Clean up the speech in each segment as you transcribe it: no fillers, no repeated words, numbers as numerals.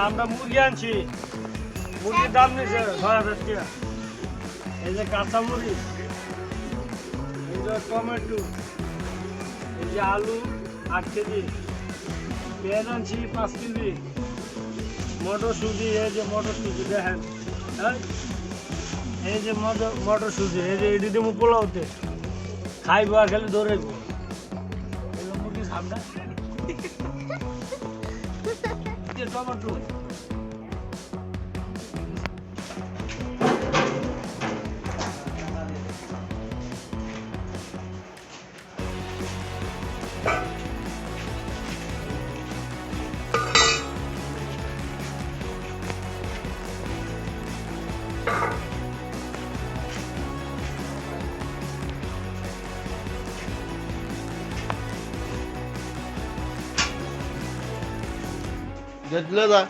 আমরা মুরগি আনছি, মুরগির দাম নিচ্ছে ৬,০০০ টাকা। এই যে কাঁচা মরিচ, এই যে টমেটো, এই যে আলু ৮ কেজি, পেঁয়াজ আনছি ৫ কেজি, মটরশুঁটি, এই যে মটরশুঁটি দেখেন, হ্যাঁ এই যে মটরশুঁটি, এই যে এটি দেবো পোলাওতে, খাইবো আর খালি দৌড়াইব। এগুলো মুরগির সামনে টমেটো, যেতে দা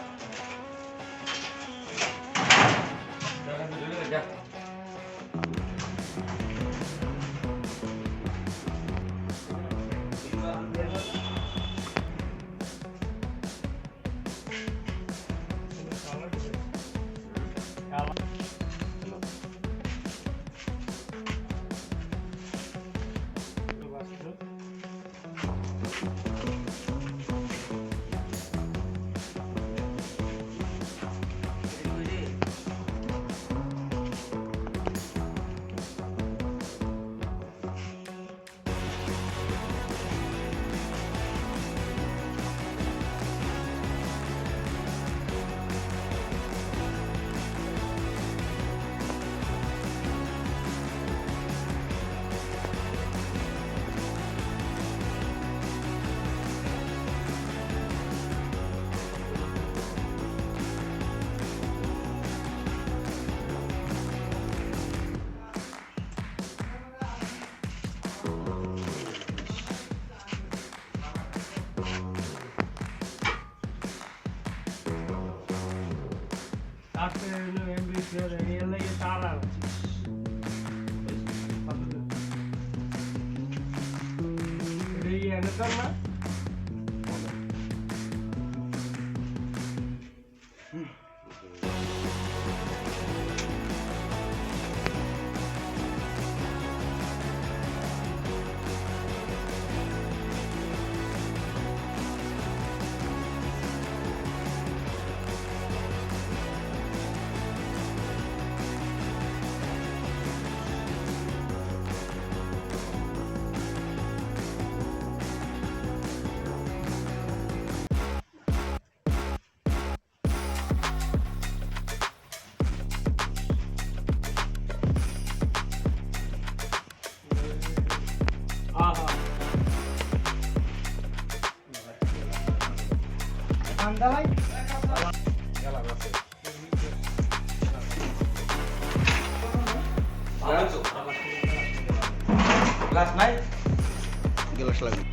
গ্লাস নাই, গ্লাস লাগবে।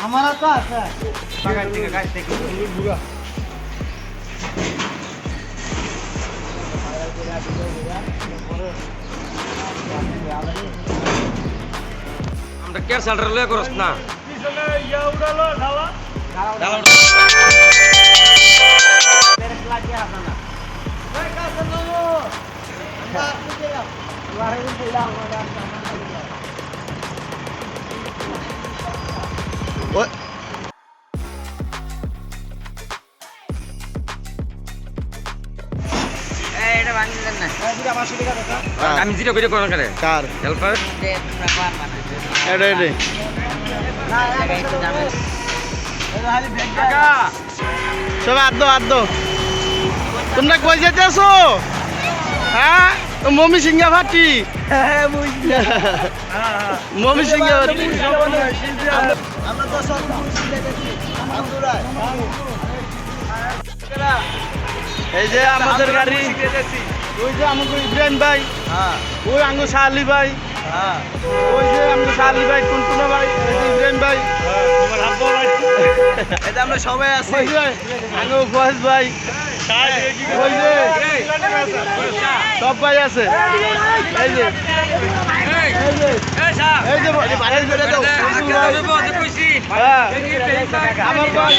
আমার তো আছে বাগান থেকে গাছ থেকে বুড়া আমরা কেয়ার সেন্টার লয়ে করছ না পিছনে ইয়া উড়ালো ঢালা ডালা তেরে লাগিয়ে আসা না ওই কাছে নো আপনি যে ওয়ারে দিলা আমরা ওই এটা বানিয়ে দেন না পুরো 500 টাকা দাও আমি জিরো করে কোন করে কার হেল্পার যে তোমরা পার বানাই এটা না একটু জানেন সবাই আদ্দ তোমরা কই যেতেছো? হ্যাঁ মমি সিংহা ফাটি মমি সিংহা ফাটি আমরা তো সব এই যে আমাদের গাড়ি, ওই যে আমাদের ইব্রাহিম ভাই, ওই আঙ্গু শালি ভাই, ওই যে আমাদের শালি ভাই, টুনটুনা ভাই, এই যে ইব্রাহিম ভাই, এটা আমরা সবাই আছি। ওই যে আঙ্গু ফয়েজ ভাই, ওই যে সব ভাই আছে। এই যে এই যে বাড়ি করে দাও হ্যাঁ আমার ভাই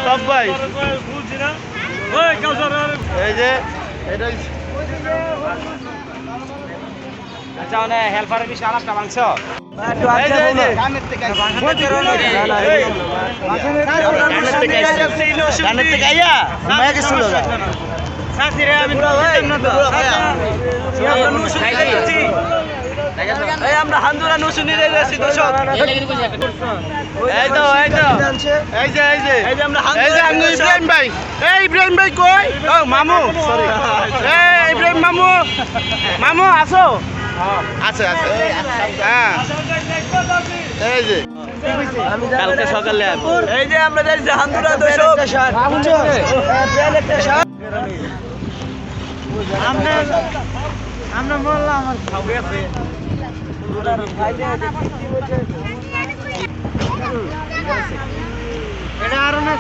সব ভাই। এই যে এটা আচ্ছা মানে হেল্পারের বিষয় আলাপটা মাংস এই যে এই যে গানের থেকে আইয়া মায়া গেছিল আমরা হান্দুরা নুসুনি রে গেছি দর্শক। এই তো এই যে এই যে এই যে আমরা এই যে আঙ্গু ইব্রাহিম ভাই, এই ইব্রাহিম ভাই কই? ও মামু সরি, এই ইব্রাহিম মামু, মামু আছো? আছে আছে হ্যাঁ এই যে কালকে সকালে এই যে আমরা যাইছি হান্দুরা দর্শক। আমরা বললাম আমার খাওয়া আছে এটা আরো না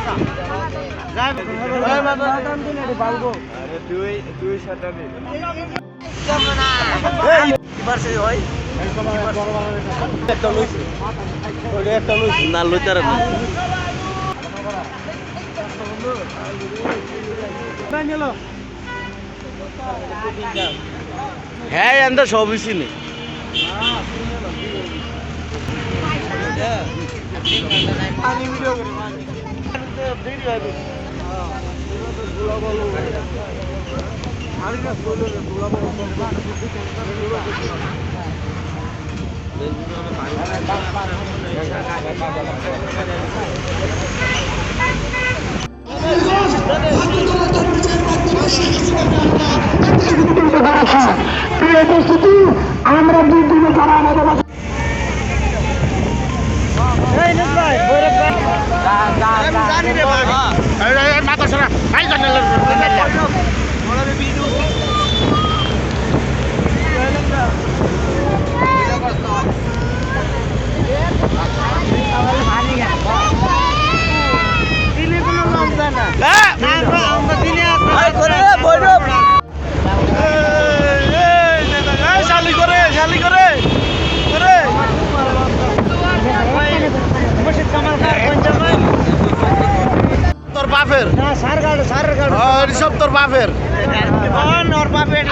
না লইতার হ্যাঁ এন্ড সবই চিনি আমরা দুই দিনে যারা আমাদের মাথা সরা ভাই জানেন শালি করে শালি করে করে তোর বাপের ঋষভ তোর বাপের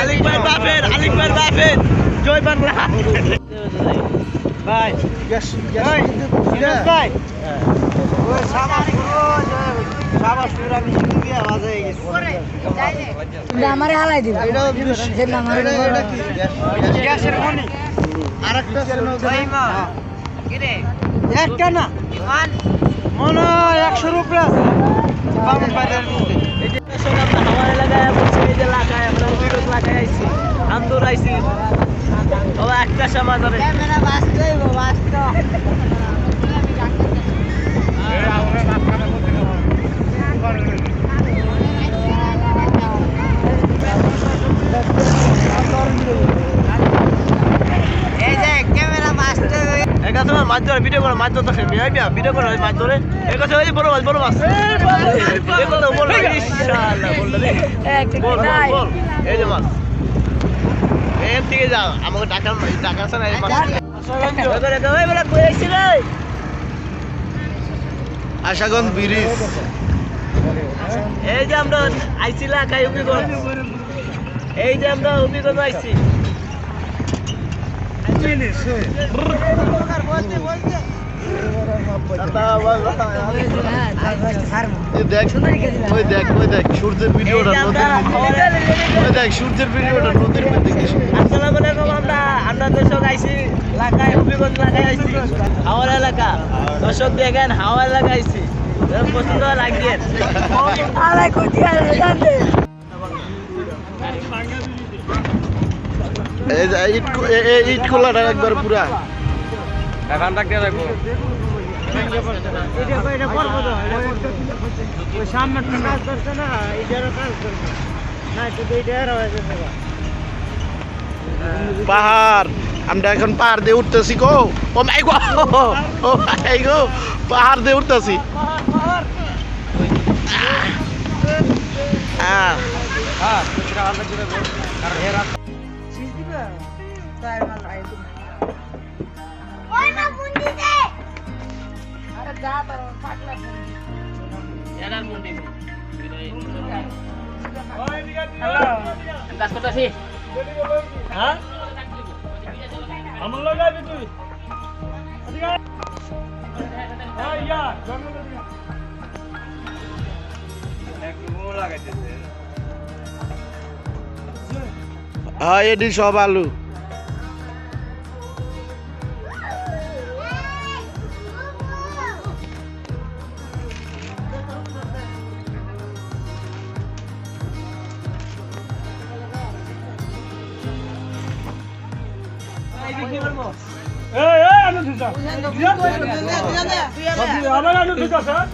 আলিক ভাই বাপের জয় বাংলা ভাই ভাই ওই সাবাস পুরো আমি গিয়ে আওয়াজ হয়ে গেছে আমারে হালাই দিবা যেটা আমারে গ্যাসের মনি আরেকটা ভাই মা কি রে একটা না মনে হয় 100 রুপি আছে বামন বাজার মধ্যে আমরা হাওয়া এলাকায় বলছি এই যে লাগায় আমরা ভিডিও লাগায় আইছি আন্দোলন আইছি তবে একটা সময় ধরে ক্যামেরা বাঁচতে বাঁচতে এই যে ক্যামেরা বাঁচতে এই কথা মাছ ধরে ভিডিও করে মাছ ধরতে ভিডিও করে মাছ ধরে এই কথা ওই বড় মাছ এই কথা বল ইনশাআল্লাহ বল রে বল এই যে মাছ এর দিকে যাও আমাকে টাকা আছে না এই মাছ ওই বলে কইছি রে আশাগঞ্জ ব্রিজ এই যে আমরা আইছি লাগাই উবিগঞ্জ এই যে আমরা উবিগঞ্জ আইছি দেখ ওই দেখ সূর্যের ভিডিওটা ওই দেখ সূর্যের ভিডিওটা নদীর মধ্যে আসসালামু আলাইকুম। আমরা দর্শক আইছি এলাকায়, হবিগঞ্জ এলাকায় আইছি, হাওড় এলাকা। দর্শক দেখেন, হাওড় এলাকা আইছি, পছন্দ লাগবে। ইট খোলাটা একবার পুরা এখন ডাক্তার রাখবো সামনে কাজ করছে না, এটারও কাজ করবে না, একটু এইটার হয়েছে। পাহাড় আমরা এখন পাহাড় দিয়ে উঠতেছি গো। ও মাই গো, ও মাই গো, পাহাড় দিয়ে উঠতেছি। কাজ করতেছি হ্যাঁ আমার লাগাবি তুই হ্যাঁ ইয়া হ্যাঁ এটি সব আলু। এই আনু দিছা আবার আনু দিছা স্যার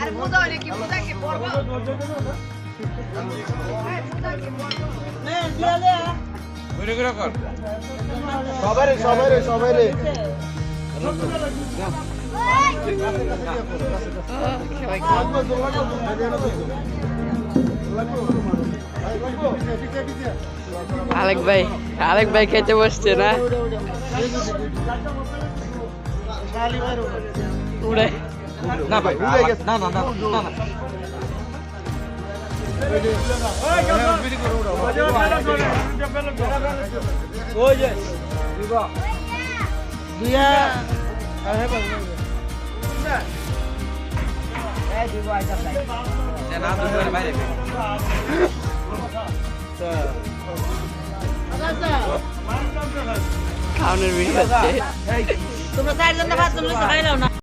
আর মুদা হলে কি মুদা কি পড়বো সবাই আলেক ভাই খেতে বসছে না, উড়ে না ভাই না না না না না ওই যে না দুপুরে বাইরে খাওয়ানোর ভিডিও হচ্ছে। তোমরা চারজন ভাত তোমরা খাইলাও না।